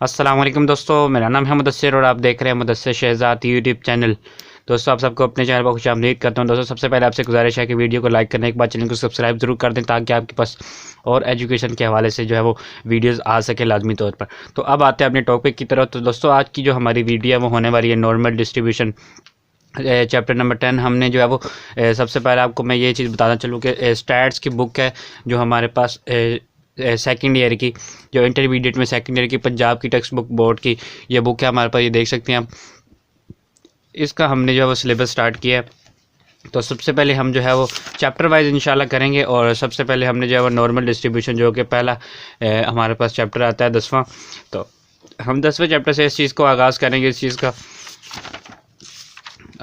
अस्सलाम वालेकुम दोस्तों, मेरा नाम है मुदस्सिर और आप देख रहे हैं मुदस्सिर शहजाद यूट्यूब चैनल। दोस्तों, आप सबको अपने चैनल पर खुशामदीद करता हूं। दोस्तों, सबसे पहले आपसे गुजारिश है कि वीडियो को लाइक करने के बाद चैनल को सब्सक्राइब जरूर कर दें ताकि आपके पास और एजुकेशन के हवाले से जो है वो वीडियोस आ सके लाजमी तौर पर। तो अब आते हैं अपने टॉपिक की तरफ। तो दोस्तों, आज की जो हमारी वीडियो है वो होने वाली है नॉर्मल डिस्ट्रीब्यूशन चैप्टर नंबर 10। हमने जो है वो सबसे पहले आपको मैं ये चीज़ बताना चलूँ कि स्टैट्स की बुक है जो हमारे पास सेकेंड ईयर की, जो इंटरमीडिएट में सेकेंड ईयर की पंजाब की टेक्स्ट बुक बोर्ड की ये बुक है हमारे पास, ये देख सकते हैं आप। इसका हमने जो है वो सिलेबस स्टार्ट किया है। तो सबसे पहले हम जो है वो चैप्टर वाइज इंशाल्लाह करेंगे और सबसे पहले हमने जो है वो नॉर्मल डिस्ट्रीब्यूशन जो कि पहला हमारे पास चैप्टर आता है 10वां। तो हम 10वें चैप्टर से इस चीज़ को आगाज़ करेंगे। इस चीज़ का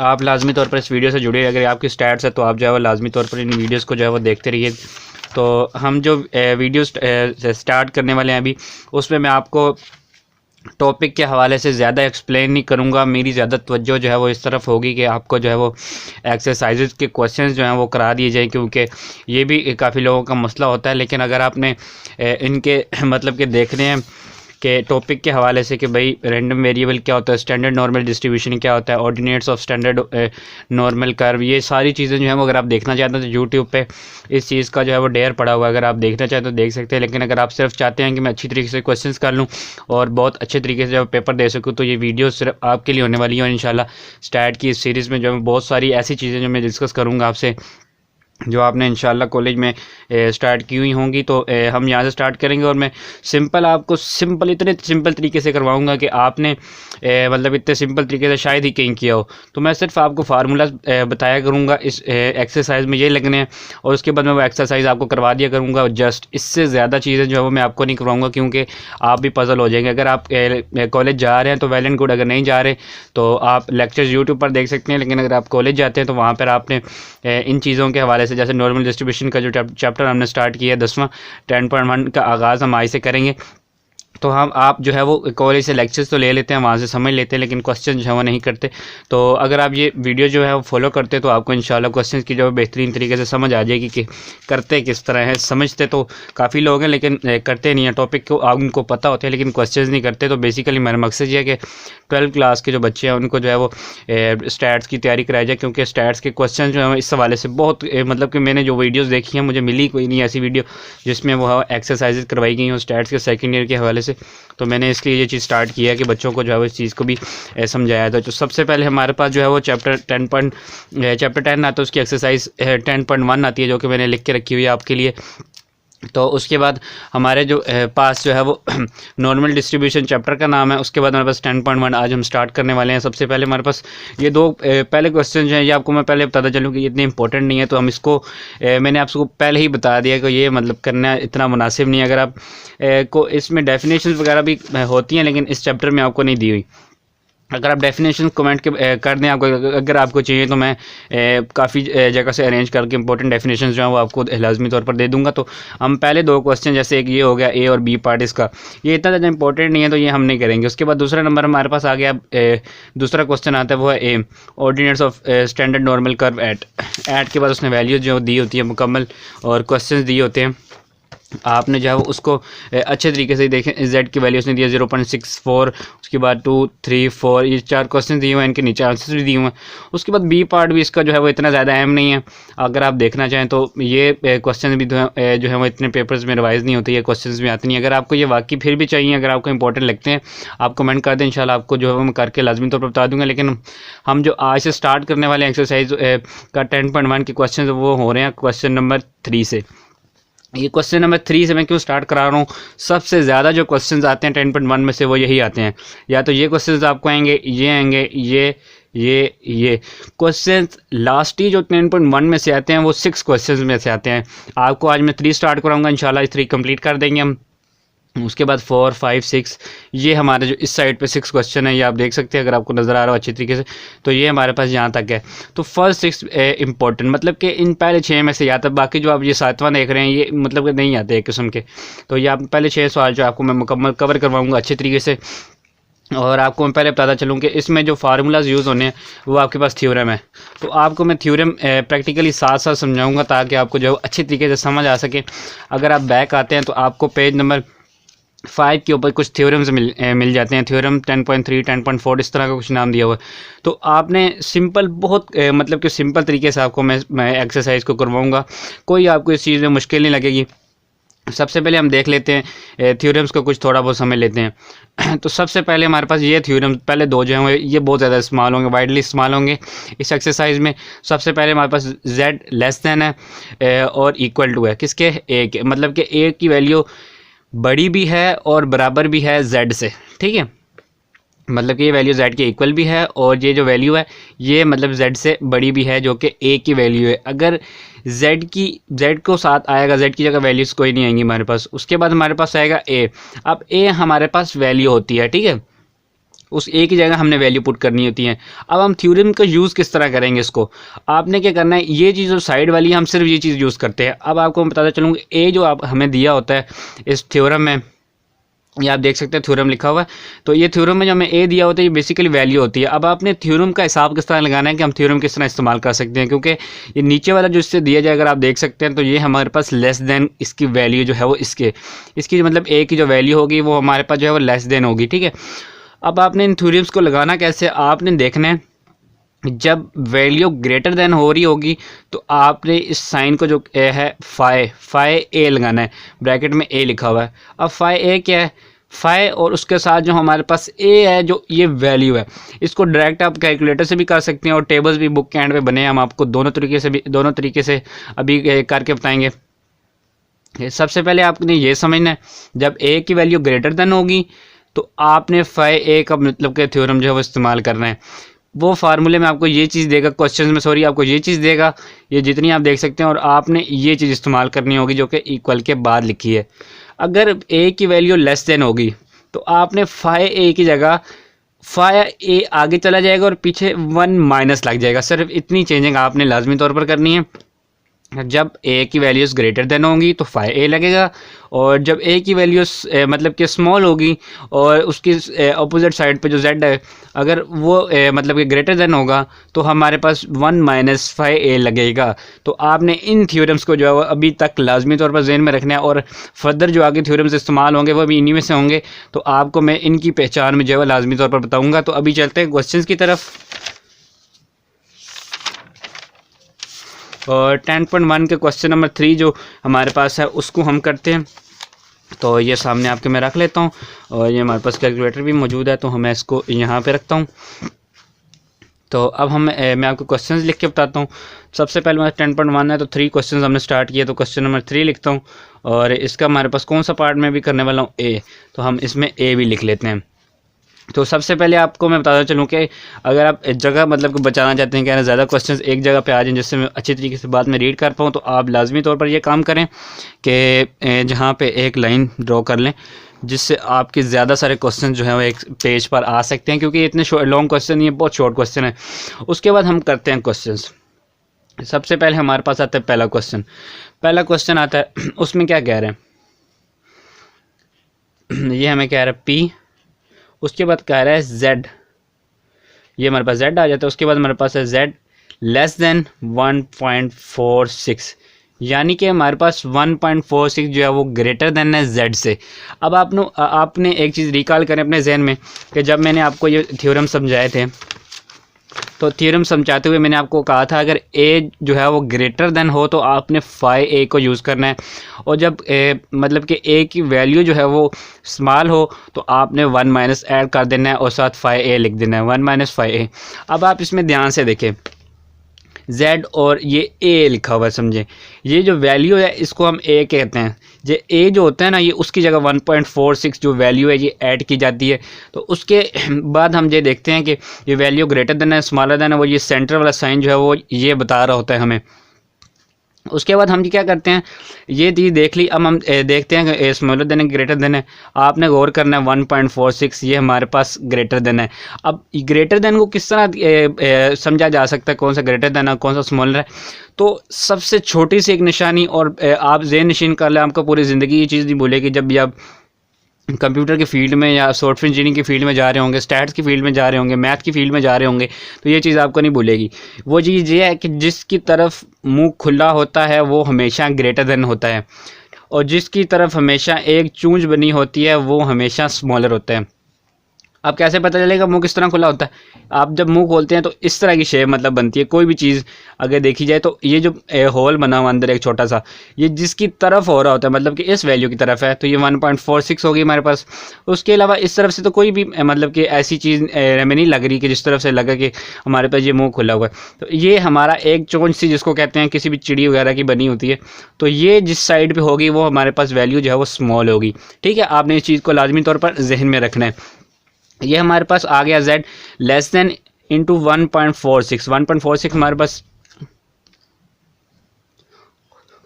आप लाजमी तौर पर इस वीडियो से जुड़े, अगर आपकी स्टैट्स है तो आप जो है वो लाजमी तौर पर इन वीडियोस को जो है वो देखते रहिए। तो हम जो वीडियो स्टार्ट करने वाले हैं अभी, उसमें मैं आपको टॉपिक के हवाले से ज़्यादा एक्सप्लेन नहीं करूँगा। मेरी ज़्यादा तवज्जो जो है वो इस तरफ होगी कि आपको जो है वो एक्सरसाइजेज के क्वेश्चंस जो हैं वो करा दिए जाए, क्योंकि ये भी काफ़ी लोगों का मसला होता है। लेकिन अगर आपने इनके मतलब के देखने हैं कि टॉपिक के हवाले से कि भाई रैंडम वेरिएबल क्या होता है, स्टैंडर्ड नॉर्मल डिस्ट्रीब्यूशन क्या होता है, ordinates of standard normal curve, ये सारी चीज़ें जो है वो अगर आप देखना चाहते हैं तो यूट्यूब पे इस चीज़ का जो है वो ढेर पड़ा हुआ है। अगर आप देखना चाहते हैं तो देख सकते हैं। लेकिन अगर आप सिर्फ चाहते हैं कि मैं अच्छी तरीके से क्वेश्चंस कर लूँ और बहुत अच्छे तरीके से जब पेपर दे सकूँ, तो ये वीडियो सिर्फ आपके लिए होने वाली है। और इंशाल्लाह स्टैट की इस सीरीज़ में जो है बहुत सारी ऐसी चीज़ें जो मैं डिस्कस करूँगा आपसे, जो आपने इंशाल्लाह कॉलेज में स्टार्ट की हुई होंगी। तो हम यहाँ से स्टार्ट करेंगे और मैं आपको इतने सिंपल तरीके से करवाऊँगा कि आपने मतलब इतने सिंपल तरीके से शायद ही कहीं किया हो। तो मैं सिर्फ आपको फार्मूलाज बताया करूँगा इस एक्सरसाइज में ये लगने हैं, और उसके बाद मैं वो एक्सरसाइज आपको करवा दिया करूँगा। जस्ट इससे ज़्यादा चीज़ें जो है वो मैं आपको नहीं करवाऊँगा, क्योंकि आप भी पजल हो जाएंगे। अगर आप कॉलेज जा रहे हैं तो वेल एंड गुड, अगर नहीं जा रहे तो आप लेक्चर्स यूट्यूब पर देख सकते हैं। लेकिन अगर आप कॉलेज जाते हैं तो वहाँ पर आपने इन चीज़ों के हवाले से, जैसे नॉर्मल डिस्ट्रीब्यूशन का जो चैप्टर हमने स्टार्ट किया है 10वां 10.1 का आगाज़ हम आज से करेंगे। तो हम आप जो है वो कॉलेज से लेक्चर्स तो ले लेते हैं, वहाँ से समझ लेते हैं, लेकिन क्वेश्चन जो है वो नहीं करते। तो अगर आप ये वीडियो जो है वो फॉलो करते तो आपको इंशाल्लाह क्वेश्चन की जो बेहतरीन तरीके से समझ आ जाएगी कि करते किस तरह है। समझते तो काफ़ी लोग हैं लेकिन करते नहीं है। टॉपिक को उनको पता होते हैं लेकिन क्वेश्चन नहीं करते। तो बेसिकली मेरा मकसद ये है कि 12th क्लास के जो बच्चे हैं उनको जो है वो स्टैट्स की तैयारी कराई जाए, क्योंकि स्टैट्स के क्वेश्चन जो है इस हवाले से बहुत मतलब कि मैंने जो वीडियोज़ देखी हैं मुझे मिली कोई नहीं ऐसी वीडियो जिसमें वो एक्सरसाइजेज करवाई गई हैं स्टैट्स के सेकेंड ईयर के हवाले से। तो मैंने इसलिए ये चीज़ स्टार्ट किया है कि बच्चों को जो है वो इस चीज़ को भी समझाया था। तो सबसे पहले हमारे पास जो है वो चैप्टर 10 आता है, उसकी एक्सरसाइज 10.1 आती है जो कि मैंने लिख के रखी हुई है आपके लिए। तो उसके बाद हमारे जो पास जो है वो नॉर्मल डिस्ट्रीब्यूशन चैप्टर का नाम है। उसके बाद हमारे पास 10.1 आज हम स्टार्ट करने वाले हैं। सबसे पहले हमारे पास ये दो पहले क्वेश्चन जो हैं, ये आपको मैं पहले बताता चलूँ कि ये इतने इंपॉर्टेंट नहीं है, तो हम इसको मैंने आपको पहले ही बता दिया कि ये मतलब करना इतना मुनासिब नहीं है। अगर आप को इसमें डेफिनेशन वगैरह भी होती हैं लेकिन इस चैप्टर में आपको नहीं दी हुई। अगर आप डेफिनेशन कमेंट के कर दें, आपको अगर आपको चाहिए तो मैं काफ़ी जगह से अरेंज करके इंपॉर्टेंट डेफिनेशन जो हैं वो आपको लाजमी तौर पर दे दूंगा। तो हम पहले दो क्वेश्चन, जैसे एक ये हो गया ए और बी पार्ट, इसका ये इतना ज़्यादा इंपॉर्टेंट नहीं है तो ये हम नहीं करेंगे। उसके बाद दूसरा नंबर हमारे पास आ गया, दूसरा क्वेश्चन आता है वो है A, ordinates of standard normal curve at के बाद उसने वैल्यूज जो दी होती है मुकम्मल और क्वेश्चन दिए होते हैं। आपने जो है वो उसको अच्छे तरीके से देखें। जेड की वैल्यू उसने दिया 0.64, उसके बाद 2, 3, 4, ये 4 क्वेश्चन दिए हुए हैं, इनके नीचे आंसर्स भी दिए हुए हैं। उसके बाद बी पार्ट भी इसका जो है वो इतना ज़्यादा अहम नहीं है। अगर आप देखना चाहें तो ये क्वेश्चन भी जो है वो इतने पेपर्स में रिवाइज़ नहीं होती है, क्वेश्चन में आती नहीं। अगर आपको ये वाकई फिर भी चाहिए, अगर आपको इंपॉर्टेंट लगते हैं, आप कमेंट कर दें, इंशाल्लाह आपको जो है वो मैं करके लाजमी तौर पर बता दूँगा। लेकिन हम जो आज से स्टार्ट करने वाले एक्सरसाइज का 10.1 के क्वेश्चन वो हो रहे हैं क्वेश्चन नंबर 3 से। ये क्वेश्चन नंबर 3 से मैं क्यों स्टार्ट करा रहा हूँ, सबसे ज़्यादा जो क्वेश्चंस आते हैं 10.1 में से वो यही आते हैं। या तो ये क्वेश्चंस आपको आएंगे, ये आएंगे, ये क्वेश्चंस लास्ट ही जो 10.1 में से आते हैं वो 6 क्वेश्चंस में से आते हैं। आपको आज मैं 3 स्टार्ट कराऊंगा, इंशाल्लाह 3 कंप्लीट कर देंगे हम। उसके बाद 4, 5, 6 ये हमारे जो इस साइड पे 6 क्वेश्चन है, ये आप देख सकते हैं अगर आपको नज़र आ रहा हो अच्छी तरीके से। तो ये हमारे पास यहाँ तक है। तो फर्स्ट 6 इंपॉर्टेंट, मतलब कि इन पहले 6 में से या तक, बाकी जो आप ये 7वां देख रहे हैं ये मतलब कि नहीं आते एक किस्म के। तो ये आप पहले 6 सवाल जो आपको मैं मुकम्मल कवर करवाऊँगा अच्छे तरीके से। और आपको मैं पहले बताता चलूँ कि इसमें जो फार्मूलाज यूज़ होने हैं वो आपके पास थ्योरम है। तो आपको मैं थ्योरम प्रैक्टिकली साथ साथ समझाऊँगा ताकि आपको जो अच्छी तरीके से समझ आ सके। अगर आप बैक आते हैं तो आपको पेज नंबर 5 के ऊपर कुछ थ्योरम्स मिल जाते हैं, थ्योरम 10.3 10.4 इस तरह का कुछ नाम दिया हुआ है। तो आपने सिंपल बहुत मतलब कि सिंपल तरीके से आपको मैं एक्सरसाइज को करवाऊंगा, कोई आपको इस चीज़ में मुश्किल नहीं लगेगी। सबसे पहले हम देख लेते हैं थ्योरम्स को, कुछ थोड़ा बहुत समझ लेते हैं। तो सबसे पहले हमारे पास ये थ्योरम पहले दो जो हैं ये बहुत ज़्यादा इस्तेमाल होंगे, वाइडली इस्तेमाल होंगे इस एक्सरसाइज में। सबसे पहले हमारे पास z लेस दैन है और इक्वल टू है किसके, a के, मतलब कि a की वैल्यू बड़ी भी है और बराबर भी है z से, ठीक है। मतलब कि ये वैल्यू z के इक्वल भी है और ये जो वैल्यू है ये मतलब z से बड़ी भी है, जो कि a की वैल्यू है। अगर z को साथ आएगा, z की जगह वैल्यूज़ कोई नहीं आएंगी हमारे पास। उसके बाद हमारे पास आएगा a। अब a हमारे पास वैल्यू होती है, ठीक है, उस a की जगह हमने वैल्यू पुट करनी होती है। अब हम थ्योरम का यूज़ किस तरह करेंगे, इसको आपने क्या करना है, ये चीज़ जो साइड वाली है हम सिर्फ ये चीज़ यूज़ करते हैं। अब आपको मैं बताता चलूँगा a जो आप हमें दिया होता है इस थ्योरम में, ये आप देख सकते हैं थ्योरम लिखा हुआ है। तो ये थ्योरम में जो हमें ए दिया होता है ये बेसिकली वैल्यू होती है। अब आपने थ्योरम का हिसाब किस तरह लगाना है कि हम थ्योरम किस तरह इस्तेमाल कर सकते हैं, क्योंकि ये नीचे वाला जो इससे दिया जाए अगर आप देख सकते हैं तो ये हमारे पास लेस देन इसकी वैल्यू जो है वो इसकी मतलब ए की जो वैल्यू होगी वो हमारे पास जो है वो लेस देन होगी, ठीक है। अब आपने इन थ्योरम्स को लगाना कैसे, आपने देखना है जब वैल्यू ग्रेटर देन हो रही होगी तो आपने इस साइन को जो है फाई ए लगाना है, ब्रैकेट में ए लिखा हुआ है। अब फाई ए क्या है, फाई और उसके साथ जो हमारे पास ए है जो ये वैल्यू है, इसको डायरेक्ट आप कैलकुलेटर से भी कर सकते हैं और टेबल्स भी बुक के एंड पे बने हैं, हम आपको दोनों तरीके से अभी करके बताएंगे। सबसे पहले आपने ये समझना है जब ए की वैल्यू ग्रेटर देन होगी तो आपने फाई ए का मतलब के थ्योरम जो है वो इस्तेमाल करना है। वो फार्मूले में आपको ये चीज़ देगा, क्वेश्चन में सॉरी आपको ये चीज़ देगा, ये जितनी आप देख सकते हैं, और आपने ये चीज़ इस्तेमाल करनी होगी जो कि इक्वल के बाद लिखी है। अगर ए की वैल्यू लेस देन होगी तो आपने फाई ए की जगह फाई ए आगे चला जाएगा और पीछे 1 माइनस लग जाएगा। सिर्फ इतनी चेंजिंग आपने लाजमी तौर पर करनी है। जब ए की वैल्यूज़ ग्रेटर देन होंगी तो फाई ए लगेगा, और जब ए की वैल्यूज़ मतलब कि स्मॉल होगी और उसकी अपोजिट साइड पे जो जेड है अगर वो मतलब कि ग्रेटर देन होगा तो हमारे पास 1 माइनस फाई ए लगेगा। तो आपने इन थ्योरम्स को जो है वो अभी तक लाजमी तौर पर ज़हन में रखना है, और फर्दर जो आगे थ्योरम्स इस्तेमाल होंगे वो भी इन्हीं में से होंगे। तो आपको मैं इनकी पहचान में जो है लाजमी तौर पर बताऊँगा। तो अभी चलते हैं क्वेश्चन की तरफ। और 10.1 के क्वेश्चन नंबर 3 जो हमारे पास है उसको हम करते हैं। तो ये सामने आपके मैं रख लेता हूँ, और ये हमारे पास कैलकुलेटर भी मौजूद है तो मैं इसको यहाँ पे रखता हूँ। तो अब मैं आपको क्वेश्चंस लिख के बताता हूँ। सबसे पहले मैं 10.1 है तो 3 क्वेश्चंस हमने स्टार्ट किए, तो क्वेश्चन नंबर 3 लिखता हूँ, और इसका हमारे पास कौन सा पार्ट में भी करने वाला हूँ, ए, तो हम इसमें ए भी लिख लेते हैं। तो सबसे पहले आपको मैं बताता चलूँ कि अगर आप एक जगह मतलब कि बचाना चाहते हैं कि ज़्यादा क्वेश्चंस एक जगह पे आ जाएं जिससे मैं अच्छी तरीके से बाद में रीड कर पाऊँ, तो आप लाजमी तौर पर ये काम करें कि जहाँ पे एक लाइन ड्रॉ कर लें जिससे आपके ज़्यादा सारे क्वेश्चन जो हैं वो एक पेज पर आ सकते हैं, क्योंकि इतने लॉन्ग क्वेश्चन नहीं है, बहुत शॉर्ट क्वेश्चन है। उसके बाद हम करते हैं क्वेश्चंस। सबसे पहले हमारे पास आता है पहला क्वेश्चन आता है, उसमें क्या कह रहे हैं, ये हमें कह रहा है पी, उसके बाद कह रहा है z, ये हमारे पास z आ जाता है। उसके बाद हमारे पास है z लेस देन 1.46, यानी कि हमारे पास 1.46 जो है वो ग्रेटर देन है z से। अब आपने एक चीज़ रिकॉल करें अपने जहन में कि जब मैंने आपको ये थ्योरम समझाए थे तो थ्योरम समझाते हुए मैंने आपको कहा था अगर a जो है वो ग्रेटर देन हो तो आपने फाई a को यूज़ करना है, और जब मतलब कि a की वैल्यू जो है वो स्मॉल हो तो आपने 1 माइनस ऐड कर देना है और साथ फाई a लिख देना है, 1 माइनस फाई a। अब आप इसमें ध्यान से देखें z और ये a लिखा हुआ है, समझे, ये जो वैल्यू है इसको हम a कहते हैं। ये a जो होता है ना ये उसकी जगह 1.46 जो वैल्यू है ये ऐड की जाती है। तो उसके बाद हम ये देखते हैं कि ये वैल्यू ग्रेटर देन है स्मॉलर देन है, वो ये सेंटर वाला साइन जो है वो ये बता रहा होता है हमें। उसके बाद हम क्या करते हैं, ये चीज़ देख ली, अब हम देखते हैं कि स्मॉलर देन है ग्रेटर देन है। आपने गौर करना है 1.46 ये हमारे पास ग्रेटर देन है। अब ग्रेटर देन को किस तरह समझा जा सकता है, कौन सा ग्रेटर देन है कौन सा स्मॉलर है। तो सबसे छोटी सी एक निशानी, और आप ज़हन नशीन कर लें, आपको पूरी ज़िंदगी ये चीज़ नहीं भूलेगी। जब भी आप कंप्यूटर के फील्ड में या सॉफ्टवेयर इंजीनियरिंग की फील्ड में जा रहे होंगे, स्टैट्स की फील्ड में जा रहे होंगे, मैथ की फील्ड में जा रहे होंगे, तो ये चीज़ आपको नहीं भूलेगी। वो चीज़ ये है कि जिसकी तरफ मुंह खुला होता है वो हमेशा ग्रेटर देन होता है, और जिसकी तरफ हमेशा एक चूंज बनी होती है वो हमेशा स्मॉलर होता है। अब कैसे पता चलेगा मुंह किस तरह खुला होता है? आप जब मुंह खोलते हैं तो इस तरह की शेप मतलब बनती है। कोई भी चीज़ अगर देखी जाए तो ये जो होल बना हुआ अंदर एक छोटा सा, ये जिसकी तरफ हो रहा होता है मतलब कि इस वैल्यू की तरफ है, तो ये 1.46 होगी हमारे पास। उसके अलावा इस तरफ से तो कोई भी मतलब कि ऐसी चीज़ हमें नहीं लग रही कि जिस तरफ से लगा कि हमारे पास ये मुँह खुला हुआ है। तो ये हमारा एक चोंच सी जिसको कहते हैं किसी भी चिड़ी वगैरह की बनी होती है, तो ये जिस साइड पर होगी वो हमारे पास वैल्यू जो है वो स्मॉल होगी। ठीक है, आपने इस चीज़ को लाजमी तौर पर जहन में रखना है। ये हमारे पास आ गया z लेस देन इंटू 1.46 1.46 हमारे पास।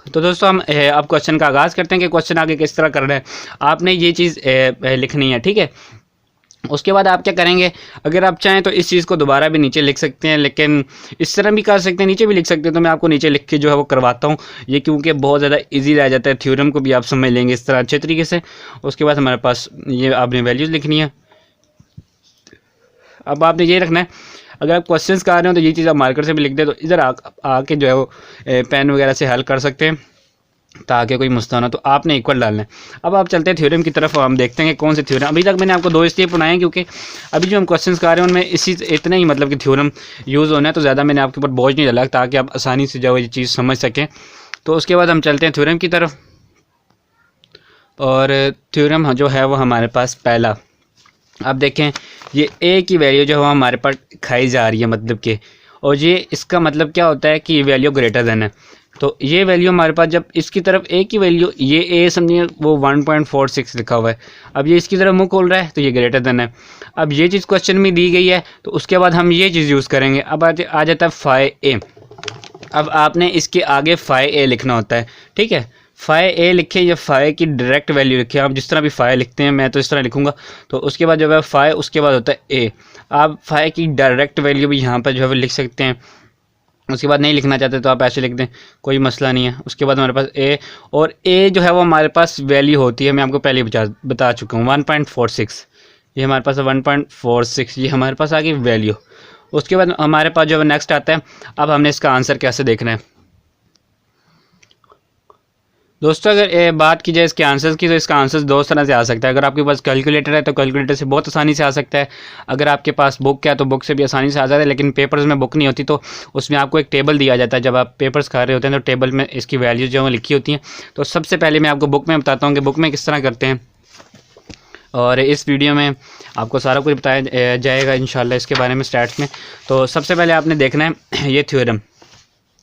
तो दोस्तों हम अब क्वेश्चन का आगाज़ करते हैं कि क्वेश्चन आगे किस तरह करना है। आपने ये चीज़ लिखनी है, ठीक है। उसके बाद आप क्या करेंगे, अगर आप चाहें तो इस चीज़ को दोबारा भी नीचे लिख सकते हैं, लेकिन इस तरह भी कर सकते हैं, नीचे भी लिख सकते हैं। तो मैं आपको नीचे लिख के जो है वो करवाता हूँ, ये क्योंकि बहुत ज़्यादा इजी रह जाता है, थ्योरम को भी आप समझ लेंगे इस तरह अच्छे तरीके से। उसके बाद हमारे पास ये आपने वैल्यूज़ लिखनी है। अब आपने ये रखना है, अगर आप क्वेश्चंस कर रहे हो तो ये चीज़ आप मार्कर से भी लिख दें, तो इधर आके जो है वो पेन वगैरह से हल कर सकते हैं ताकि कोई मुस्ताना। तो आपने इक्वल डालना है। अब आप चलते हैं थ्योरम की तरफ, हम देखते हैं कि कौन से थ्योरम। अभी तक मैंने आपको 2 इसलिए पढ़ाए हैं क्योंकि अभी जो हम क्वेश्चंस कर रहे हैं उनमें इसी इतने ही मतलब कि थ्योरम यूज़ होना है, तो ज़्यादा मैंने आपके ऊपर बोझ नहीं डाला ताकि आप आसानी से जो है ये चीज़ समझ सकें। तो उसके बाद हम चलते हैं थ्योरम की तरफ, और थ्योरम जो है वो हमारे पास पहला, आप देखें ये a की वैल्यू जो है हमारे पास खाई जा रही है मतलब कि, और ये इसका मतलब क्या होता है कि ये वैल्यू ग्रेटर देन है। तो ये वैल्यू हमारे पास जब इसकी तरफ a की वैल्यू, ये a समझिए वो 1.46 लिखा हुआ है, अब ये इसकी तरफ मुंह खोल रहा है तो ये ग्रेटर देन है। अब ये चीज़ क्वेश्चन में दी गई है, तो उसके बाद हम ये चीज़ यूज़ करेंगे। अब आ जाता है फाई a। अब आपने इसके आगे फाई a लिखना होता है, ठीक है। फाई ए लिखे या फाई की डायरेक्ट वैल्यू लिखे, आप जिस तरह भी फाई लिखते हैं, मैं तो इस तरह लिखूंगा। तो उसके बाद जो है फाई, उसके बाद होता है ए। आप फाई की डायरेक्ट वैल्यू भी यहाँ पर जो है वो लिख सकते हैं। उसके बाद नहीं लिखना चाहते तो आप ऐसे लिख दें, कोई मसला नहीं है। उसके बाद हमारे पास ए, और ए जो है वो हमारे पास वैल्यू होती है, मैं आपको पहले बता चुका हूँ 1.46। ये हमारे पास 1.46, ये हमारे पास आ गई वैल्यू। उसके बाद हमारे पास जो है नेक्स्ट आता है, अब हमने इसका आंसर कैसे देखना है। दोस्तों अगर बात की जाए इसके आंसर्स की, तो इसका आंसर्स 2 तरह से आ सकता है। अगर आपके पास कैलकुलेटर है तो कैलकुलेटर से बहुत आसानी से आ सकता है। अगर आपके पास बुक है तो बुक से भी आसानी से आ जाता है, लेकिन पेपर्स में बुक नहीं होती तो उसमें आपको एक टेबल दिया जाता है। जब आप पेपर्स खा रहे होते हैं तो टेबल में इसकी वैल्यूज़ जो है लिखी होती हैं। तो सबसे पहले मैं आपको बुक में बताता हूँ कि बुक में किस तरह करते हैं, और इस वीडियो में आपको सारा कुछ बताया जाएगा इंशाल्लाह इसके बारे में स्टैट्स में। तो सबसे पहले आपने देखना है ये थ्योरम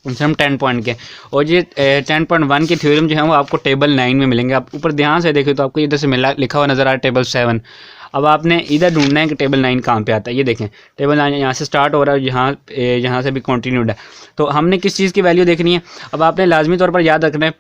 10 पॉइंट के, और ये 10.1 के थ्योरम जो है वो आपको टेबल 9 में मिलेंगे। आप ऊपर ध्यान से देखें तो आपको इधर से लिखा हुआ नज़र आ रहा है टेबल 7। अब आपने इधर ढूंढना है कि टेबल 9 कहाँ पे आता है। ये देखें टेबल 9 यहाँ से स्टार्ट हो रहा है, यहाँ से भी कंटिन्यूड है। तो हमने किस चीज़ की वैल्यू देखनी है। अब आपने लाजमी तौर पर याद रखना है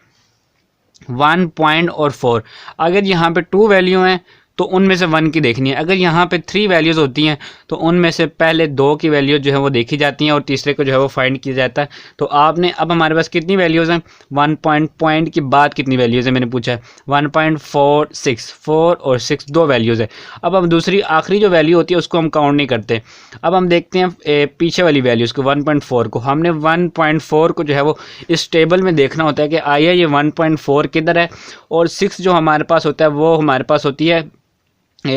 1 पॉइंट और 4। अगर यहाँ पे 2 वैल्यू हैं तो उनमें से 1 की देखनी है। अगर यहाँ पे 3 वैल्यूज़ होती हैं तो उनमें से पहले 2 की वैल्यू जो है वो देखी जाती हैं और तीसरे को जो है वो फाइंड किया जाता है। तो आपने अब हमारे पास कितनी वैल्यूज़ हैं, 1 पॉइंट की बाद कितनी वैल्यूज़ है मैंने पूछा है 1.46, 4 और 6 2 वैल्यूज़ है। अब हम दूसरी आखिरी जो वैल्यू होती है उसको हम काउंट नहीं करते। अब हम देखते हैं पीछे वाली वैल्यूज़ को 1.4 को। हमने 1.4 को जो है वो इस टेबल में देखना होता है कि आया ये 1.4 किधर है, और 6 जो हमारे पास होता है वो हमारे पास होती है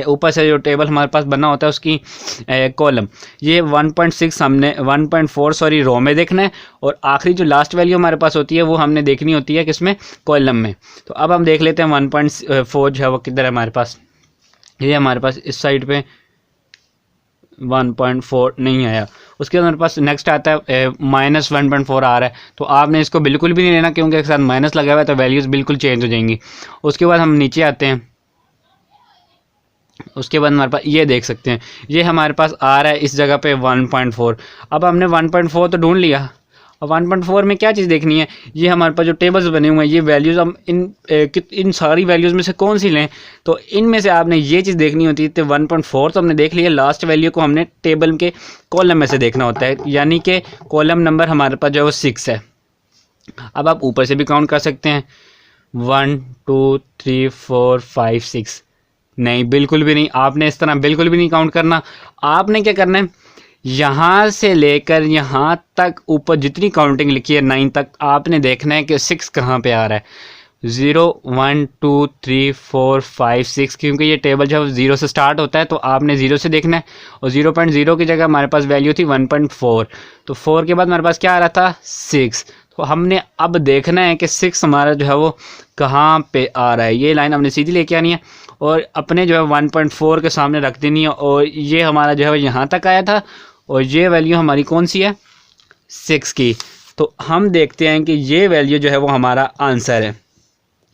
ऊपर से जो टेबल हमारे पास बना होता है उसकी कॉलम। ये 1.6 हमने 1.4 सॉरी रो में देखना है, और आखिरी जो लास्ट वैल्यू हमारे पास होती है वो हमने देखनी होती है किसमें, कॉलम में। तो अब हम देख लेते हैं 1.4 जो है वो किधर है हमारे पास। ये हमारे पास इस साइड पे 1.4 नहीं आया। उसके बाद हमारे पास नेक्स्ट आता है -1.4 आ रहा है। तो आपने इसको बिल्कुल भी नहीं लेना क्योंकि एक साथ माइनस लगा हुआ है तो वैल्यूज़ बिल्कुल चेंज हो जाएंगी। उसके बाद हम नीचे आते हैं, उसके बाद हमारे पास ये देख सकते हैं ये हमारे पास आ रहा है इस जगह पे 1.4। अब हमने 1.4 तो ढूंढ लिया। अब 1.4 में क्या चीज़ देखनी है, ये हमारे पास जो टेबल्स बने हुए हैं ये वैल्यूज़ हम इन सारी वैल्यूज़ में से कौन सी लें। तो इनमें से आपने ये चीज़ देखनी होती है। तो 1.4 तो हमने देख लिया, लास्ट वैल्यू को हमने टेबल के कॉलम में से देखना होता है, यानी कि कॉलम नंबर हमारे पास जो है वो 6 है। अब आप ऊपर से भी काउंट कर सकते हैं 1 2 3 4 5 6। नहीं, बिल्कुल भी नहीं, आपने इस तरह बिल्कुल भी नहीं काउंट करना। आपने क्या करना है, यहाँ से लेकर यहाँ तक ऊपर जितनी काउंटिंग लिखी है 9 तक, आपने देखना है कि 6 कहाँ पे आ रहा है। 0 1 2 3 4 5 6, क्योंकि ये टेबल जब 0 से स्टार्ट होता है तो आपने 0 से देखना है, और 0.0 की जगह हमारे पास वैल्यू थी 1.4, तो 4 के बाद हमारे पास क्या आ रहा था 6। तो हमने अब देखना है कि 6 हमारा जो है वो कहाँ पे आ रहा है। ये लाइन हमने सीधी लेके आनी है और अपने जो है 1.4 के सामने रख देनी है, और ये हमारा जो है यहाँ तक आया था, और ये वैल्यू हमारी कौन सी है 6 की। तो हम देखते हैं कि ये वैल्यू जो है वो हमारा आंसर है।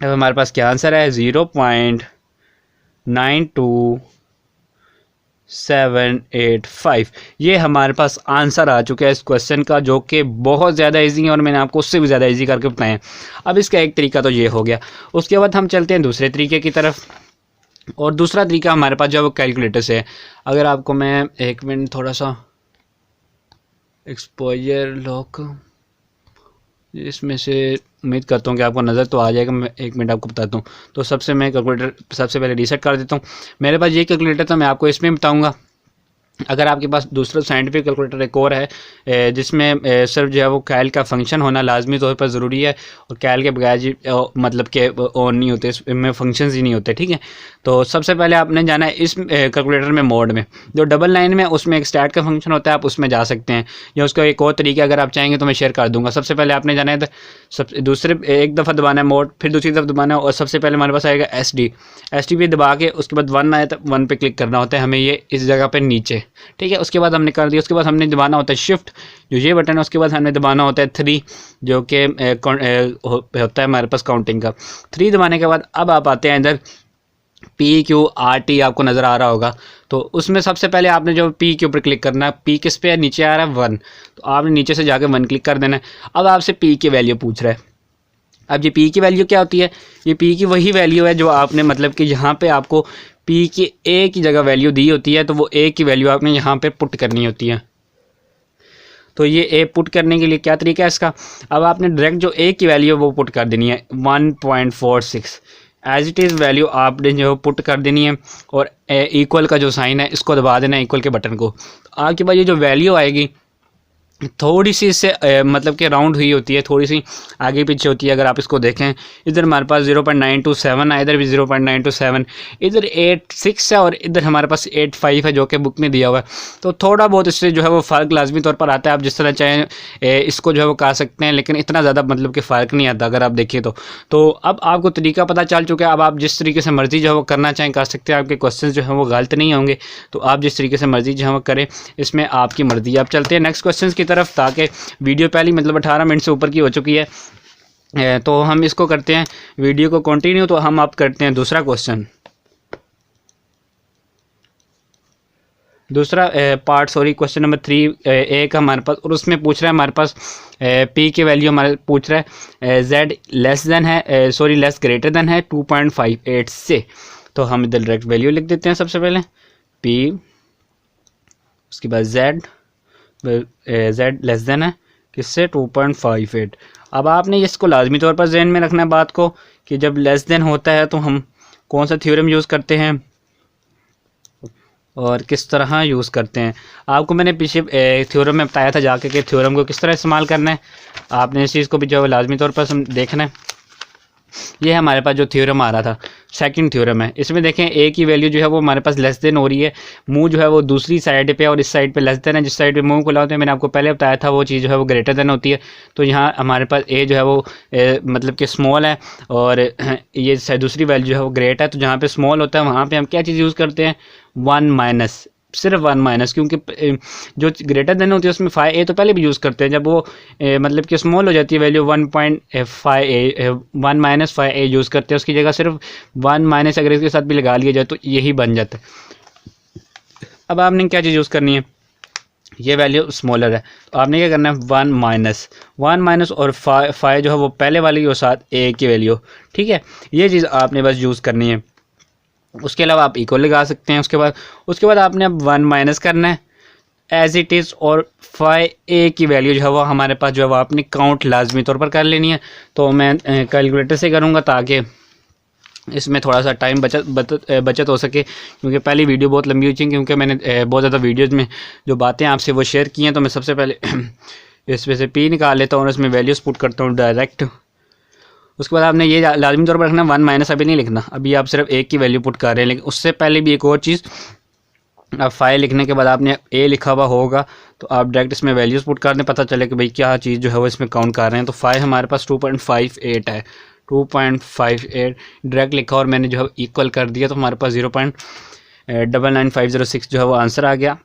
अब हमारे पास क्या आंसर है 0.92785। ये हमारे पास आंसर आ चुका है इस क्वेश्चन का, जो कि बहुत ज़्यादा इजी है और मैंने आपको उससे भी ज़्यादा इजी करके बताया। अब इसका एक तरीका तो ये हो गया। उसके बाद हम चलते हैं दूसरे तरीके की तरफ, और दूसरा तरीका हमारे पास जो है वो कैलकुलेटर से है। अगर आपको मैं एक मिनट थोड़ा सा एक्सपोजर लॉक इसमें से उम्मीद करता हूँ कि आपको नज़र तो आ जाएगा, मैं एक मिनट आपको बताता हूँ। तो मैं कैलकुलेटर सबसे पहले रीसेट कर देता हूँ। मेरे पास ये कैलकुलेटर था, मैं आपको इसमें बताऊँगा। अगर आपके पास दूसरा साइंटिफिक कैलकुलेटर एक और है जिसमें सिर्फ जो है वो कैल का फंक्शन होना लाजमी तौर पर ज़रूरी है, और कैल के बगैर मतलब के ऑन नहीं होते, इसमें फंक्शंस ही नहीं होते, ठीक है। तो सबसे पहले आपने जाना है इस कैलकुलेटर में मोड में, जो डबल लाइन में उसमें एक स्टार्ट का फंक्शन होता है, आप उसमें जा सकते हैं, या उसका एक और तरीका अगर आप चाहेंगे तो मैं शेयर कर दूँगा। सबसे पहले आपने जाना है दूसरे एक दफ़ा दबाना है मोड, फिर दूसरी दफ़ा दबाना है, और सबसे पहले हमारे पास आएगा एस डी पे दबा के उसके बाद 1 आए तो 1 पे क्लिक करना होता है हमें, ये इस जगह पे नीचे, ठीक है। उसके बाद हमने कर दिया, उसके बाद हमने दबाना होता है शिफ्ट, जो ये बटन है, उसके बाद हमने दबाना होता है 3, जो कि होता है हमारे पास काउंटिंग का। 3 दबाने के बाद अब आप आते हैं इधर PQRT, आपको नज़र आ रहा होगा। तो उसमें सबसे पहले आपने जो P के ऊपर क्लिक करना है, P किस पे है, नीचे आ रहा है 1, तो आपने नीचे से जाके 1 क्लिक कर देना है। अब आपसे P की वैल्यू पूछ रहा है। अब ये P की वैल्यू क्या होती है, ये P की वही वैल्यू है जो आपने मतलब कि यहाँ पे आपको P की A की जगह वैल्यू दी होती है, तो वो A की वैल्यू आपने यहाँ पे पुट करनी होती है। तो ये A पुट करने के लिए क्या तरीका है इसका, अब आपने डायरेक्ट जो A की वैल्यू है वो पुट कर देनी है 1.46 एज इट इज़ वैल्यू आपने जो पुट कर देनी है, और इक्वल का जो साइन है इसको दबा देना है, इक्वल के बटन को। तो आपके पास ये जो वैल्यू आएगी थोड़ी सी इससे मतलब कि राउंड हुई होती है, थोड़ी सी आगे पीछे होती है। अगर आप इसको देखें, इधर हमारे पास 0.927 है, इधर भी 0.927, इधर 86 है, और इधर हमारे पास 85 है जो कि बुक में दिया हुआ है। तो थोड़ा बहुत इससे जो है वो फ़र्क लाजमी तौर पर आता है। आप जिस तरह चाहें इसको जो है वो कर सकते हैं, लेकिन इतना ज़्यादा मतलब कि फ़र्क नहीं आता अगर आप देखिए तो अब आपको तरीका पता चल चुका है। अब आप जिस तरीके से मर्ज़ी जो है वो करना चाहें कर सकते हैं, आपके क्वेश्चन जो है वो गलत नहीं होंगे। तो आप जिस तरीके से मर्ज़ी जो है वो करें, इसमें आपकी मर्ज़ी। आप चलते हैं नेक्स्ट क्वेश्चन की तरफ, ताकि वीडियो पहले मतलब 18 मिनट से ऊपर की हो चुकी है। तो हम इसको करते हैं वीडियो को कंटिन्यू। तो हम आप करते हैं दूसरा क्वेश्चन, दूसरा पार्ट, सॉरी क्वेश्चन नंबर 3 एक हमारे पास, और उसमें पूछ रहा है हमारे पास P की वैल्यू हमारे पूछ रहा है Z लेस देन है सॉरी लेस ग्रेटर देन है 2.58 से। तो हम इधर डायरेक्ट वैल्यू लिख देते हैं सबसे पहले P, उसके बाद Z लेस देन है किससे 2.58। अब आपने इसको लाजमी तौर पर जहन में रखना है बात को, कि जब लेस देन होता है तो हम कौन सा थ्योरम यूज़ करते हैं और किस तरह यूज़ करते हैं। आपको मैंने पीछे थ्योरम में बताया था जाके कि थ्योरम को किस तरह इस्तेमाल करना है। आपने इस चीज़ को भी जो है लाजमी तौर पर देखना है। ये हमारे पास जो थ्योरम आ रहा था, सेकंड थ्योरम है। इसमें देखें A की वैल्यू जो है वो हमारे पास लेस देन हो रही है, मुंह जो है वो दूसरी साइड पे और इस साइड पे लेस देन है। जिस साइड पे मुंह खुला होता है, मैंने आपको पहले बताया था, वो चीज़ जो है वो ग्रेटर देन होती है। तो यहाँ हमारे पास A जो है वो मतलब कि स्मॉल है, और ये दूसरी वैल्यू जो है वो ग्रेट है। तो जहाँ पे स्मॉल होता है वहाँ पे हम क्या चीज़ यूज़ करते हैं 1 माइनस, सिर्फ 1 माइनस, क्योंकि जो ग्रेटर देन होती है उसमें 5a तो पहले भी यूज़ करते हैं। जब वो मतलब कि स्मॉल हो जाती है value 1.5a 1 minus 5a use करते हैं, उसकी जगह सिर्फ 1 माइनस अगर इसके साथ भी लगा लिया जाए तो यही बन जाता है। अब आपने क्या चीज़ यूज़ करनी है, ये वैल्यू स्मॉलर है तो आपने क्या करना है 1 माइनस और 5 जो है वो पहले वाली और साथ a की वैल्यू, ठीक है। ये चीज़ आपने बस यूज़ करनी है। उसके अलावा आप इक्वल लगा सकते हैं। उसके बाद आपने अब 1 माइनस करना है एज इट इज़, और 5a की वैल्यू जो है वो हमारे पास जो है वो आपने काउंट लाजमी तौर पर कर लेनी है। तो मैं कैलकुलेटर से करूँगा ताकि इसमें थोड़ा सा टाइम बचत हो सके, क्योंकि पहली वीडियो बहुत लंबी हो चुकी है, क्योंकि मैंने बहुत ज़्यादा वीडियोज़ में जो बातें आपसे वो शेयर की हैं। तो मैं सबसे पहले इसमें से P निकाल लेता हूँ और इसमें वैल्यूज़ पुट करता हूँ डायरेक्ट। उसके बाद आपने ये लाजमी तौर पर रखना 1 माइनस, अभी नहीं लिखना, अभी आप सिर्फ एक की वैल्यू पुट कर रहे हैं। लेकिन उससे पहले भी एक और चीज़, अब 5 लिखने के बाद आपने ए लिखा हुआ होगा तो आप डायरेक्ट इसमें वैल्यूज़ पुट कर दें, पता चले कि भाई क्या चीज़ जो है वो इसमें काउंट कर रहे हैं। तो 5 हमारे पास 2.58 है, 2.58 डायरेक्ट लिखा और मैंने जो है इक्वल कर दिया, तो हमारे पास 0.99506 जो है वो आंसर आ गया।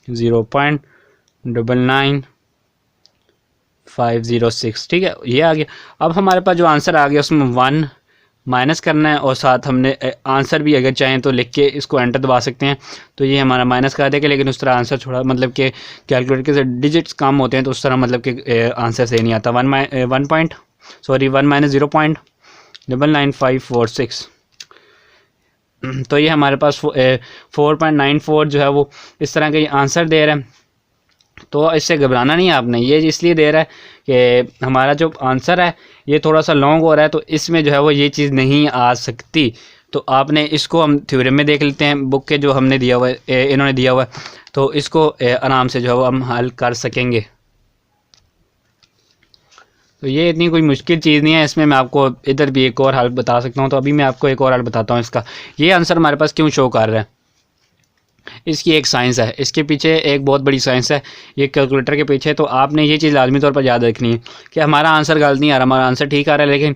0.99506, ठीक है, ये आ गया। अब हमारे पास जो आंसर आ गया उसमें 1 माइनस करना है और साथ हमने आंसर भी अगर चाहें तो लिख के इसको एंटर दबा सकते हैं, तो ये हमारा माइनस कर देगा। लेकिन उस तरह आंसर थोड़ा मतलब कि कैलकुलेटर के डिजिट्स कम होते हैं तो उस तरह मतलब कि आंसर सही नहीं आता। 1 माइनस 0.99546, तो ये हमारे पास 4.94 जो है वो इस तरह का ये आंसर दे रहा है। तो इससे घबराना नहीं है आपने, ये इसलिए दे रहा है कि हमारा जो आंसर है ये थोड़ा सा लॉन्ग हो रहा है, तो इसमें जो है वो ये चीज़ नहीं आ सकती। तो आपने इसको हम थ्योरम में देख लेते हैं, बुक के जो हमने दिया हुआ है, इन्होंने दिया हुआ है, तो इसको आराम से जो है वो हम हल कर सकेंगे। तो ये इतनी कोई मुश्किल चीज़ नहीं है, इसमें मैं आपको इधर भी एक और हल बता सकता हूँ। तो अभी मैं आपको एक और हल बताता हूँ इसका। ये आंसर हमारे पास क्यों शो कर रहा है, इसकी एक साइंस है, इसके पीछे एक बहुत बड़ी साइंस है, ये कैलकुलेटर के पीछे। तो आपने ये चीज़ लाजमी तौर पर याद रखनी है कि हमारा आंसर गलत नहीं आ रहा, हमारा आंसर ठीक आ रहा है, लेकिन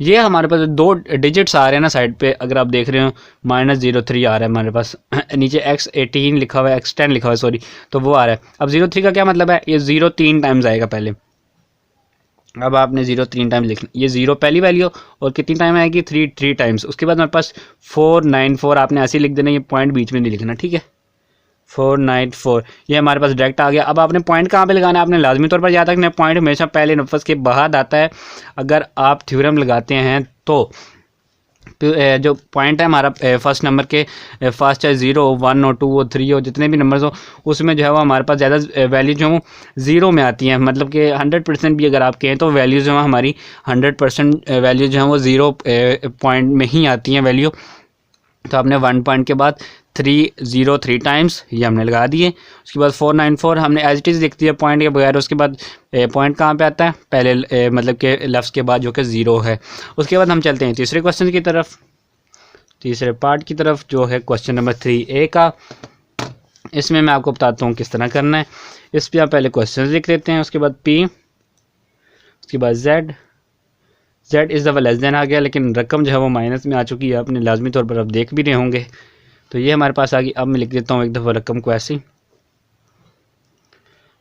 ये हमारे पास 2 डिजिट्स आ रहे हैं ना साइड पे, अगर आप देख रहे हो -03 आ रहा है हमारे पास, नीचे x18 लिखा हुआ है, x10 लिखा हुआ है सॉरी, तो वो आ रहा है। अब 03 का क्या मतलब है, ये 0 3 टाइम्स आएगा पहले। अब आपने 0 3 टाइम्स लिखना, ये 0 पहली वैल्यू और कितनी टाइम आएगी 3 टाइम्स। उसके बाद हमारे पास 494 आपने ऐसे लिख देना, ये पॉइंट बीच में नहीं लिखना, ठीक है। 494 ये हमारे पास डायरेक्ट आ गया। अब आपने पॉइंट कहाँ पे लगाना है, आपने लाजमी तौर पर याद रखना है पॉइंट हमेशा पहले नफस के बाद आता है। अगर आप थ्योरम लगाते हैं तो जो पॉइंट है हमारा फर्स्ट नंबर के फर्स्ट चाहे 0 1 हो 2 हो 3 हो जितने भी नंबर्स हो, उसमें जो है वो हमारे पास ज़्यादा वैल्यू जो है 0 में आती हैं। मतलब कि 100% भी अगर आप कहें तो वैल्यू जो है हमारी 100% वैल्यू जो है वो 0 पॉइंट में ही आती हैं वैल्यू। तो आपने 1 पॉइंट के बाद 303 टाइम्स ये हमने लगा दिए। उसके बाद 494 हमने एज इट इज़ लिख दिया पॉइंट के बगैर। उसके बाद पॉइंट कहाँ पे आता है, पहले मतलब के लफ्ज़ के बाद जो कि 0 है। उसके बाद हम चलते हैं तीसरे क्वेश्चन की तरफ, तीसरे पार्ट की तरफ, जो है क्वेश्चन नंबर 3A का। इसमें मैं आपको बताता हूँ किस तरह करना है। इस पर आप पहले क्वेश्चन लिख देते हैं, उसके बाद P, उसके बाद Z is the less than आ गया, लेकिन रकम जो है वो माइनस में आ चुकी है, आपने लाजमी तौर पर अब देख भी रहे होंगे। तो ये हमारे पास आ गई। अब मैं लिख देता हूँ एक दफ़ा रकम को ऐसी,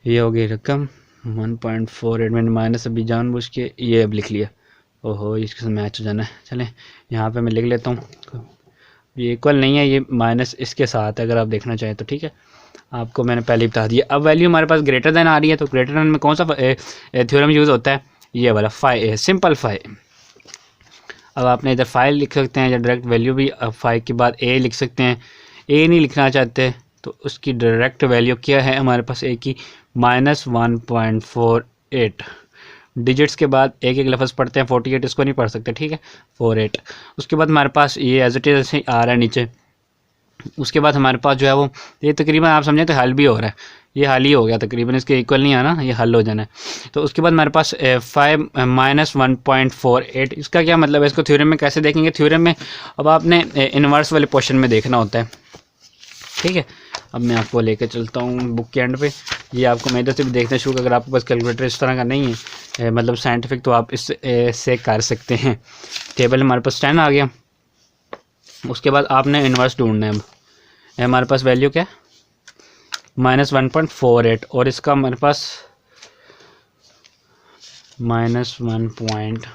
ये हो गई रकम 1.48, मैंने माइनस अभी जानबूझ के ये अब लिख लिया, ओहो इसके साथ मैच हो जाना है। चलें यहाँ पे मैं लिख लेता हूँ, ये इक्वल नहीं है, ये माइनस इसके साथ है अगर आप देखना चाहें तो, ठीक है, आपको मैंने पहले ही बता दिया। अब वैल्यू हमारे पास ग्रेटर देन आ रही है, तो ग्रेटर देन में कौन सा थ्योरम यूज़ होता है, ये वाला सिंपल 5। अब आपने इधर 5 लिख सकते हैं या डायरेक्ट वैल्यू भी 5 के बाद A लिख सकते हैं। A नहीं लिखना चाहते तो उसकी डायरेक्ट वैल्यू क्या है हमारे पास A की -1.48। डिजिट्स के बाद एक एक लफ्ज़ पढ़ते हैं, 48 इसको नहीं पढ़ सकते, ठीक है, 48। उसके बाद हमारे पास ये एज इट इज़ ऐसे आ रहा है नीचे। उसके बाद हमारे पास जो है वो ये तकरीबन आप समझें तो हल भी हो रहा है, ये हल ही हो गया तकरीबन, इसके इक्वल नहीं आना, ये हल हो जाना है। तो उसके बाद हमारे पास 5 -1.48, इसका क्या मतलब है, इसको थ्योरम में कैसे देखेंगे। थ्योरम में अब आपने इन्वर्स वाले पोर्शन में देखना होता है, ठीक है। अब मैं आपको लेके चलता हूँ बुक के एंड पे, ये आपको मैं इधर से भी देखना शुरू। अगर आपके पास कैलकुलेटर इस तरह का नहीं है मतलब साइंटिफिक, तो आप इससे कर सकते हैं। टेबल हमारे पास 10 आ गया। उसके बाद आपने इन्वर्स ढूंढना है। अब हमारे पास वैल्यू क्या है -1.48 और इसका हमारे पास -1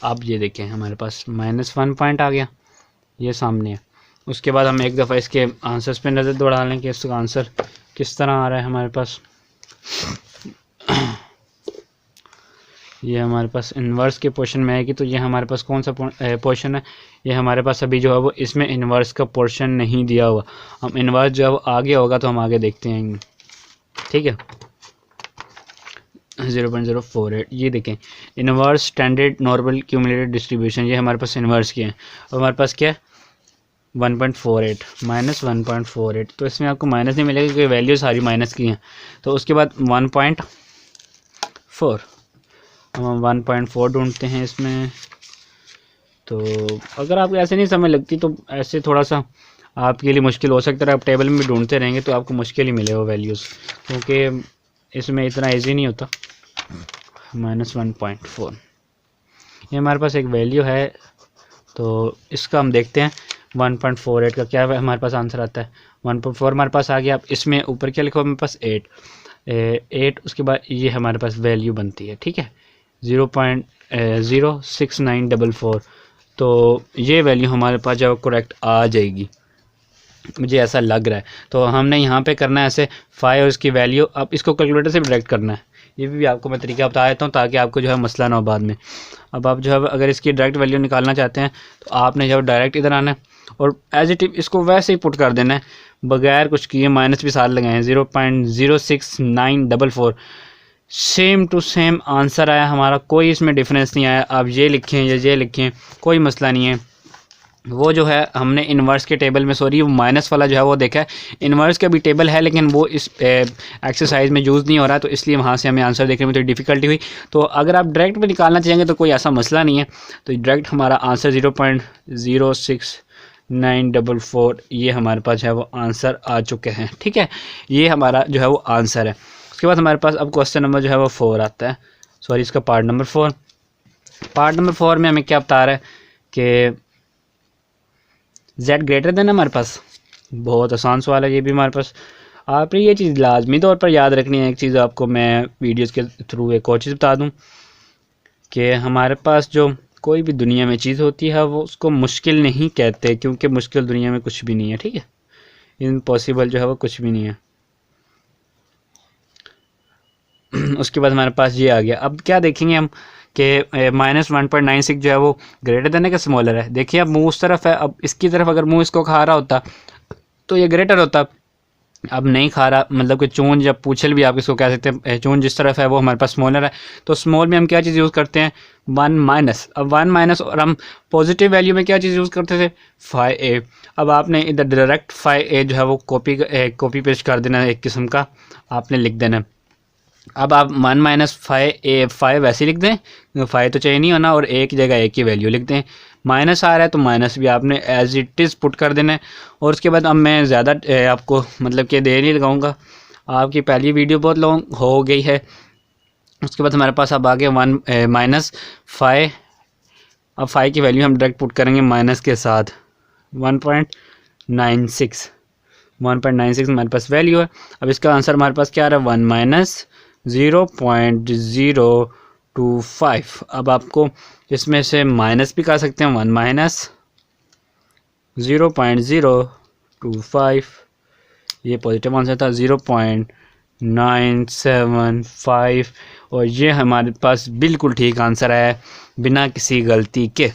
अब ये देखें हमारे पास -1 पॉइंट आ गया, ये सामने है। उसके बाद हम एक दफ़ा इसके आंसर्स पे नज़र दौड़ा लें कि इसका आंसर किस तरह आ रहा है हमारे पास। ये हमारे पास इन्वर्स के पोर्शन में आएगी, तो ये हमारे पास कौन सा पोर्शन है, ये हमारे पास अभी जो है वो इसमें इन्वर्स का पोर्शन नहीं दिया हुआ। हम इन्वर्स जो है वो आगे होगा तो हम आगे देखते हैं, ठीक है। 0.048 ये देखें inverse standard normal cumulated distribution, ये हमारे पास इन्वर्स की है। और हमारे पास क्या है 1.48 -1.48, तो इसमें आपको माइनस नहीं मिलेगा क्योंकि वैल्यू सारी माइनस की हैं। तो उसके बाद 1.48 1.4। हम 1.4 ढूंढते हैं इसमें। तो अगर आपको ऐसे नहीं समझ लगती तो ऐसे थोड़ा सा आपके लिए मुश्किल हो सकता है, आप टेबल में भी ढूंढते रहेंगे तो आपको मुश्किल ही मिलेगा वैल्यूज़, क्योंकि इसमें इतना ईजी नहीं होता। -1.4 ये हमारे पास एक वैल्यू है, तो इसका हम देखते हैं 1.48 का क्या हमारे पास आंसर आता है। 1.4 हमारे पास आ गया। अब इसमें ऊपर क्या लिखा हुआ मेरे पास 8, उसके बाद ये हमारे पास वैल्यू बनती है, ठीक है 0.06944। तो ये वैल्यू हमारे पास जो करेक्ट आ जाएगी, मुझे ऐसा लग रहा है। तो हमने यहाँ पे करना है ऐसे 5 और इसकी वैल्यू, अब इसको कैलकुलेटर से भी डायरेक्ट करना है। ये भी आपको मैं तरीका बता देता हूँ ताकि आपको जो है मसला ना हो बाद में। अब आप जो है अगर इसकी डायरेक्ट वैल्यू निकालना चाहते हैं तो आपने जो डायरेक्ट इधर आना है और एज इट इसको वैसे ही पुट कर देना है बगैर कुछ किए, माइनस भी साथ लगाए हैं 0.06944। सेम टू सेम आंसर आया हमारा, कोई इसमें डिफरेंस नहीं आया। आप ये लिखें या ये लिखें कोई मसला नहीं है। वो जो है हमने इन्वर्स के टेबल में, सॉरी वो माइनस वाला जो है वो देखा है, इन्वर्स का भी टेबल है लेकिन वो इस एक्सरसाइज में यूज़ नहीं हो रहा है, तो इसलिए वहाँ से हमें आंसर देखने में थोड़ी डिफ़िकल्टी हुई। तो अगर आप डायरेक्ट में निकालना चाहेंगे तो कोई ऐसा मसला नहीं है। तो डायरेक्ट हमारा आंसर 0.06944 ये हमारे पास जो है वो आंसर आ चुके हैं, ठीक है। ये हमारा जो है वो आंसर है। उसके बाद हमारे पास अब क्वेश्चन नंबर जो है वो 4 आता है, सॉरी इसका पार्ट नंबर 4। पार्ट नंबर 4 में हमें क्या बता रहा है कि z ग्रेटर देन है हमारे पास। बहुत आसान सवाल है ये भी हमारे पास। आपने ये चीज़ लाजमी तौर पर याद रखनी है। एक चीज़ आपको मैं वीडियोस के थ्रू एक और चीज़ बता दूं कि हमारे पास जो कोई भी दुनिया में चीज़ होती है वो उसको मुश्किल नहीं कहते, क्योंकि मुश्किल दुनिया में कुछ भी नहीं है, ठीक है। इम्पॉसिबल जो है वो कुछ भी नहीं है। उसके बाद हमारे पास ये आ गया। अब क्या देखेंगे हम कि -1.96 जो है वो ग्रेटर देन है कि स्मॉलर है। देखिए अब मुंह उस तरफ है, अब इसकी तरफ अगर मुंह इसको खा रहा होता तो ये ग्रेटर होता। अब नहीं खा रहा, मतलब कि चूंज या पूछल भी आप इसको कह सकते हैं, चूंज जिस तरफ है वो हमारे पास स्मॉलर है। तो स्मॉल में हम क्या चीज़ यूज़ करते हैं 1-। अब 1- और हम पॉजिटिव वैल्यू में क्या चीज़ यूज़ करते थे 5a। अब आपने इधर डायरेक्ट 5a जो है वो कॉपी पेस्ट कर देना है, एक किस्म का आपने लिख देना। अब आप 1-5 वैसे लिख दें, 5 तो चाहिए नहीं होना, और एक जगह एक की वैल्यू लिख दें। माइनस आ रहा है तो माइनस भी आपने एज इट इज़ पुट कर देना है। और उसके बाद अब मैं ज़्यादा आपको मतलब कि देर नहीं लगाऊंगा, आपकी पहली वीडियो बहुत लॉन्ग हो गई है। उसके बाद हमारे पास अब आगे 1-5। अब 5 की वैल्यू हम डायरेक्ट पुट करेंगे माइनस के साथ 1.96 हमारे पास वैल्यू है। अब इसका आंसर हमारे पास क्या आ रहा है 1 - 0.025। अब आपको इसमें से माइनस भी कर सकते हैं 1 - 0.025। ये पॉजिटिव आंसर था 0.975, और ये हमारे पास बिल्कुल ठीक आंसर है बिना किसी गलती के।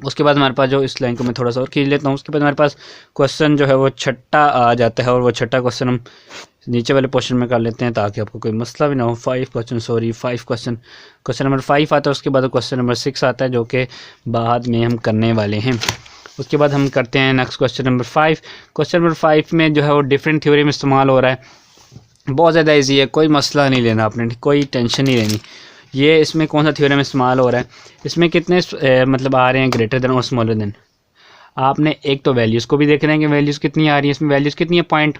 उसके बाद हमारे पास जो इस लाइन को मैं थोड़ा सा और खींच लेता हूँ। उसके बाद हमारे पास क्वेश्चन जो है वो छठा आ जाता है, और वो छठा क्वेश्चन हम नीचे वाले पोर्शन में कर लेते हैं ताकि आपको कोई मसला भी ना हो। 5 क्वेश्चन नंबर 5 आता है। उसके बाद क्वेश्चन नंबर 6 आता है जो कि बाद में हम करने वाले हैं। उसके बाद हम करते हैं next question number 5। Question number 5 में जो है वो डिफरेंट थ्योरी में इस्तेमाल हो रहा है। बहुत ज़्यादा ईजी है, कोई मसला नहीं लेना आपने, कोई टेंशन नहीं लेनी। ये इसमें कौन सा थ्योरम इस्तेमाल हो रहा है, इसमें कितने मतलब आ रहे हैं ग्रेटर देन और स्मॉलर देन। आपने एक तो वैल्यूज़ को भी देखना है कि वैल्यूज़ कितनी आ रही है, इसमें वैल्यूज़ कितनी है पॉइंट।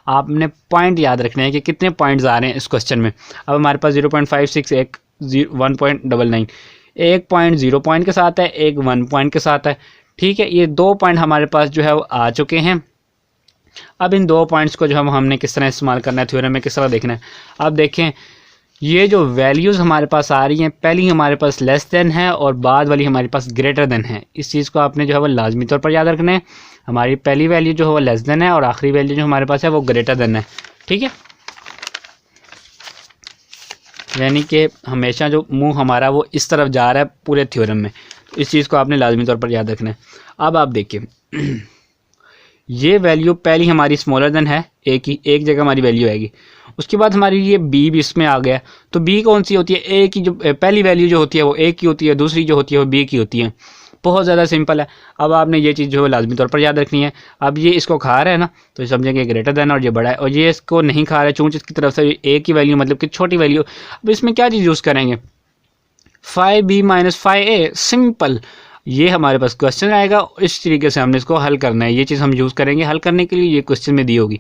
आपने पॉइंट याद रखना है कि कितने पॉइंट्स आ रहे हैं इस क्वेश्चन में। अब हमारे पास 0.56 एक 1.99, एक पॉइंट 0 पॉइंट के साथ है, एक 1 पॉइंट के साथ है, ठीक है। ये 2 पॉइंट हमारे पास जो है वो आ चुके हैं। अब इन 2 पॉइंट्स को जो है हमने किस तरह इस्तेमाल करना है, थ्योरम में किस तरह देखना है। अब देखें ये जो वैल्यूज़ हमारे पास आ रही हैं, पहली हमारे पास लेस देन है और बाद वाली हमारे पास ग्रेटर देन है। इस चीज़ को आपने जो है वो लाजमी तौर पर याद रखना है। हमारी पहली वैल्यू जो है वो लेस देन है और आखिरी वैल्यू जो हमारे पास है वो ग्रेटर देन है, ठीक है। यानी कि हमेशा जो मुंह हमारा वो इस तरफ जा रहा है पूरे थ्योरम में, तो इस चीज़ को आपने लाजमी तौर पर याद रखना है। अब आप देखिए ये वैल्यू पहली हमारी स्मॉलर देन है, एक जगह हमारी वैल्यू आएगी। उसके बाद हमारी ये बी भी इसमें आ गया, तो बी कौन सी होती है, ए की जो पहली वैल्यू जो होती है वो ए की होती है, दूसरी जो होती है वो बी की होती है। बहुत ज़्यादा सिंपल है। अब आपने ये चीज़ जो है लाजमी तौर पर याद रखनी है। अब ये इसको खा रहा है ना, तो समझेंगे ग्रेटर देन और ये बड़ा है, और ये इसको नहीं खा रहा है चूँकि इसकी तरफ से ए की वैल्यू मतलब कि छोटी वैल्यू। अब इसमें क्या चीज़ यूज़ करेंगे, 5b माइनस 5a, सिंपल। ये हमारे पास क्वेश्चन आएगा, इस तरीके से हमने इसको हल करना है। ये चीज़ हम यूज़ करेंगे हल करने के लिए, ये क्वेश्चन में दी होगी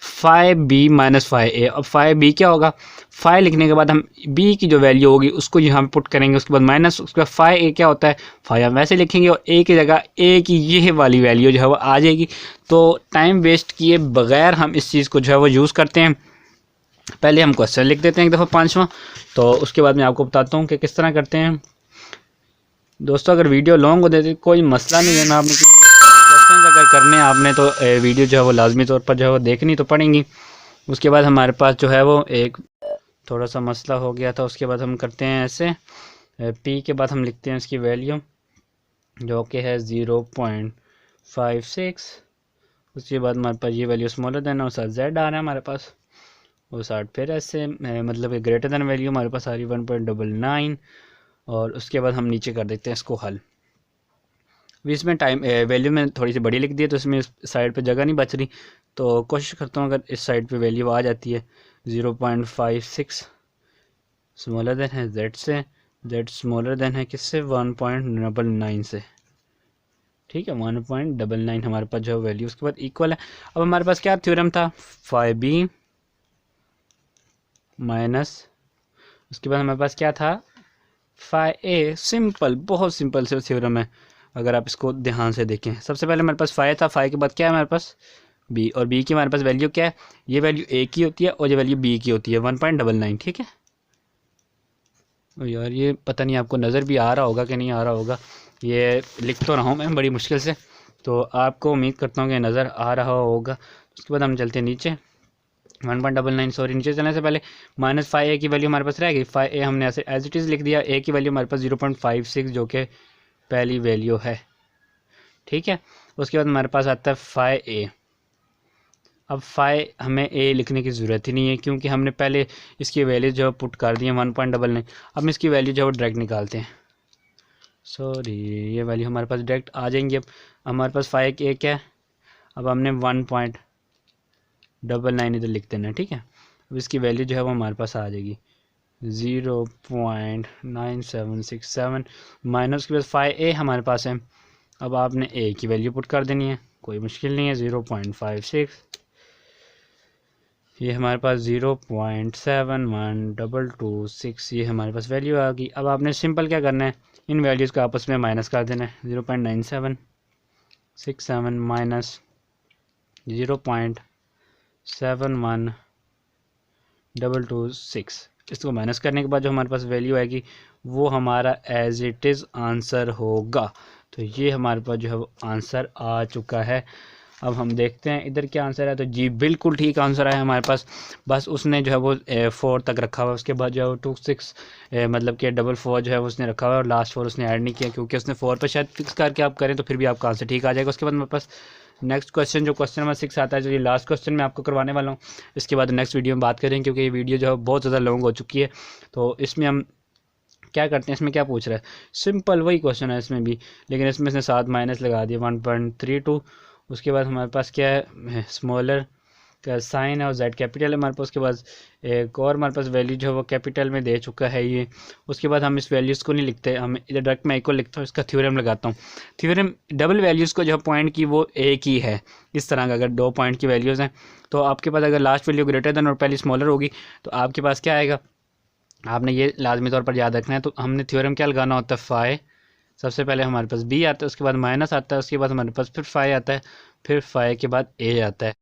5b माइनस 5a। अब 5b क्या होगा, 5 लिखने के बाद हम b की जो वैल्यू होगी उसको यहाँ पे पुट करेंगे, उसके बाद माइनस, उसके बाद 5a क्या होता है, 5 हम वैसे लिखेंगे और a की जगह a की ये वाली वैल्यू जो है वो आ जाएगी। तो टाइम वेस्ट किए बगैर हम इस चीज़ को जो है वो यूज़ करते हैं। पहले हम क्वेश्चन लिख देते हैं एक दफ़ा 5वां, तो उसके बाद मैं आपको बताता हूँ कि किस तरह करते हैं। दोस्तों अगर वीडियो लॉन्ग हो जाती कोई मसला नहीं है ना, आपने क्वेश्चन अगर करने हैं आपने तो वीडियो जो है वो लाजमी तौर पर जो है वो देखनी तो पड़ेंगी। उसके बाद हमारे पास जो है वो एक थोड़ा सा मसला हो गया था। उसके बाद हम करते हैं ऐसे, p के बाद हम लिखते हैं इसकी वैल्यू जो कि है 0.56। उसके बाद हमारे पास ये वैल्यू स्मॉलर देन और साथ z आ रहा है हमारे पास, वो 60 फिर ऐसे मतलब ग्रेटर देन वैल्यू हमारे पास आ रही 1.99। और उसके बाद हम नीचे कर देते हैं इसको हल। अभी इसमें टाइम वैल्यू में थोड़ी सी बड़ी लिख दी है तो इसमें इस साइड पे जगह नहीं बच रही, तो कोशिश करता हूँ अगर इस साइड पे वैल्यू आ जाती है 0.56 स्मॉलर देन है z से, z स्मॉलर देन है किससे, 1.99 से। ठीक है, 1.99 हमारे पास जो वैल्यू उसके बाद इक्वल है। अब हमारे पास क्या थ्योरम था, 5b माइनस, उसके बाद हमारे पास क्या था 5a। सिंपल, बहुत सिंपल से थ्योरम है अगर आप इसको ध्यान से देखें। सबसे पहले हमारे पास 5 था, 5 के बाद क्या है हमारे पास b, और b की हमारे पास वैल्यू क्या है, ये वैल्यू a की होती है और ये वैल्यू b की होती है 1.99। ठीक है यार, ये पता नहीं आपको नज़र भी आ रहा होगा कि नहीं आ रहा होगा, ये लिख तो रहा हूँ मैं बड़ी मुश्किल से, तो आपको उम्मीद करता हूँ कि नज़र आ रहा होगा। उसके बाद हम चलते हैं नीचे 1.99, सॉरी नीचे चलने से पहले माइनस 5a की वैल्यू हमारे पास रह गई, 5a हमने ऐसे एज इट इज़ लिख दिया, a की वैल्यू हमारे पास 0.56 जो कि पहली वैल्यू है। ठीक है, उसके बाद हमारे पास आता है 5a। अब 5 हमें a लिखने की ज़रूरत ही नहीं है क्योंकि हमने पहले इसकी वैल्यू जो पुट कर दी है 1.99। अब हम इसकी वैल्यू जो है डायरेक्ट निकालते हैं, सॉरी ये वैल्यू हमारे पास डायरेक्ट आ जाएंगी। अब हमारे पास 5a क्या है, अब हमने 1.99 इधर लिख देना है। ठीक है, अब इसकी वैल्यू जो है वो हमारे पास आ जाएगी 0.9767 माइनस के बाद 5a हमारे पास है। अब आपने a की वैल्यू पुट कर देनी है, कोई मुश्किल नहीं है, 0.56, ये हमारे पास 0.71226 ये हमारे पास वैल्यू आ गई। अब आपने सिंपल क्या करना है, इन वैल्यूज़ को आपस में माइनस कर देना है, 0.9767 माइनस 0.71226, इसको माइनस करने के बाद जो हमारे पास वैल्यू आएगी वो हमारा एज इट इज़ आंसर होगा। तो ये हमारे पास जो है वो आंसर आ चुका है। अब हम देखते हैं इधर क्या आंसर है, तो जी बिल्कुल ठीक आंसर है हमारे पास। बस उसने जो है वो 4 तक रखा हुआ है, उसके बाद जो है वो 26 मतलब कि 44 जो है वो उसने रखा हुआ है और लास्ट 4 उसने ऐड नहीं किया क्योंकि उसने 4 पर शायद फिक्स करके आप करें तो फिर भी आपका आंसर ठीक आ जाएगा। उसके बाद मेरे पास नेक्स्ट क्वेश्चन जो क्वेश्चन नंबर 6 आता है, जो ये लास्ट क्वेश्चन मैं आपको करवाने वाला हूँ। इसके बाद नेक्स्ट वीडियो में बात करें क्योंकि ये वीडियो जो है बहुत ज़्यादा लॉन्ग हो चुकी है। तो इसमें हम क्या करते हैं, इसमें क्या पूछ रहा है, सिंपल वही क्वेश्चन है इसमें भी, लेकिन इसमें इसने 7 माइनस लगा दिया 1.32। उसके बाद हमारे पास क्या है, स्मॉलर का साइन है और जेड कैपिटल है हमारे पास। उसके बाद एक और हमारे पास वैल्यू जो है वो कैपिटल में दे चुका है ये। उसके बाद हम इस वैल्यूज़ को नहीं लिखते, हम इधर डायरेक्ट मैं एक को लिखता हूँ, इसका थ्योरम लगाता हूँ। थ्योरम डबल वैल्यूज़ को जो पॉइंट की वो एक ही है, इस तरह का अगर 2 पॉइंट की वैल्यूज़ हैं तो आपके पास अगर लास्ट वैल्यू ग्रेटर देन और पहली स्मॉलर होगी तो आपके पास क्या आएगा, आपने ये लाजमी तौर पर याद रखना है। तो हमने थ्योरम क्या लगाना होता है, 5 सबसे पहले हमारे पास b आता है, उसके बाद माइनस आता है, उसके बाद हमारे पास फिर 5 आता है, फिर 5 के बाद a आता है।